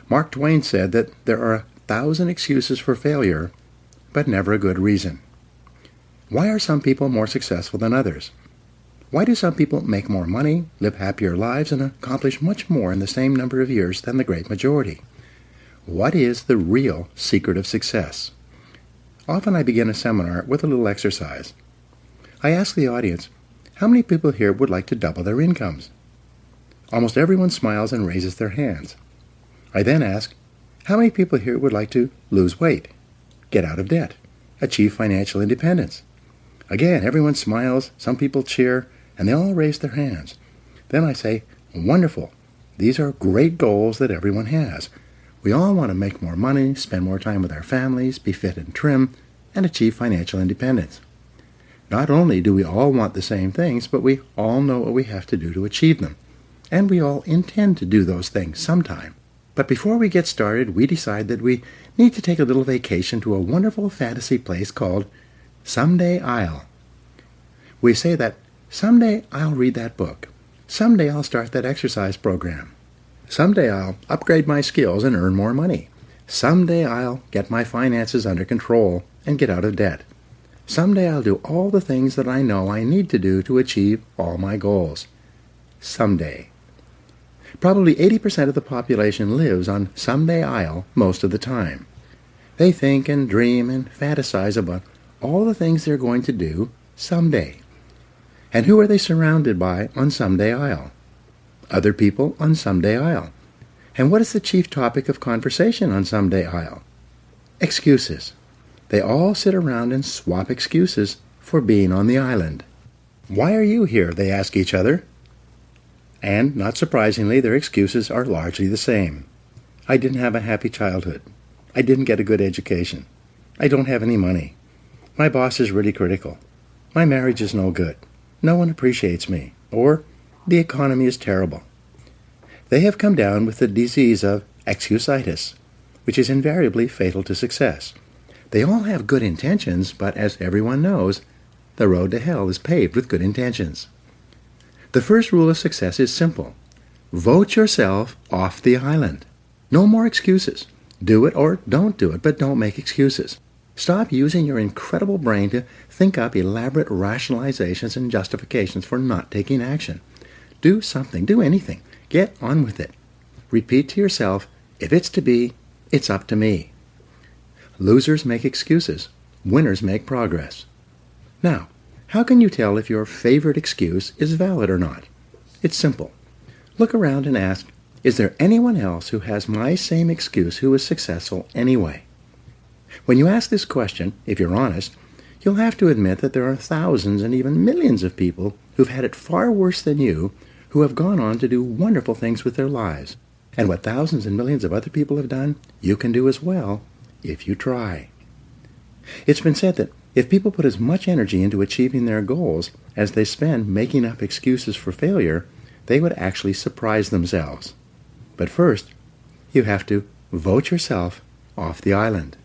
Mark Twain said that there are 1,000 excuses for failure, but never a good reason. Why are some people more successful than others? Why do some people make more money, live happier lives, and accomplish much more in the same number of years than the great majority? What is the real secret of success? Often I begin a seminar with a little exercise. I ask the audience, how many people here would like to double their incomes? Almost everyone smiles and raises their hands. I then ask, how many people here would like to lose weight, get out of debt, achieve financial independence? Again, everyone smiles, some people cheer, and they all raise their hands. Then I say, wonderful. These are great goals that everyone has. We all want to make more money, spend more time with our families, be fit and trim, and achieve financial independence. Not only do we all want the same things, but we all know what we have to do to achieve them. And we all intend to do those things sometime. But before we get started, we decide that we need to take a little vacation to a wonderful fantasy place called Someday I'll. We say that, someday I'll read that book. Someday I'll start that exercise program. Someday I'll upgrade my skills and earn more money. Someday I'll get my finances under control and get out of debt. Someday I'll do all the things that I know I need to do to achieve all my goals. Someday. Probably 80% of the population lives on someday I'll most of the time. They think and dream and fantasize about all the things they're going to do someday. And who are they surrounded by on someday I'll? Other people on someday I'll. And what is the chief topic of conversation on someday I'll? Excuses. They all sit around and swap excuses for being on the island. Why are you here? They ask each other. And, not surprisingly, their excuses are largely the same. I didn't have a happy childhood. I didn't get a good education. I don't have any money. My boss is really critical. My marriage is no good. No one appreciates me. Or, the economy is terrible. They have come down with the disease of excusitis, which is invariably fatal to success. They all have good intentions, but as everyone knows, the road to hell is paved with good intentions. The first rule of success is simple. Vote yourself off the island. No more excuses. Do it or don't do it, but don't make excuses. Stop using your incredible brain to think up elaborate rationalizations and justifications for not taking action. Do something. Do anything. Get on with it. Repeat to yourself, if it's to be, it's up to me. Losers make excuses. Winners make progress. Now, how can you tell if your favorite excuse is valid or not? It's simple. Look around and ask, is there anyone else who has my same excuse who is successful anyway? When you ask this question, if you're honest, you'll have to admit that there are thousands and even millions of people who've had it far worse than you, who have gone on to do wonderful things with their lives. And what thousands and millions of other people have done, you can do as well, if you try. It's been said that if people put as much energy into achieving their goals as they spend making up excuses for failure, they would actually surprise themselves. But first, you have to vote yourself off the island.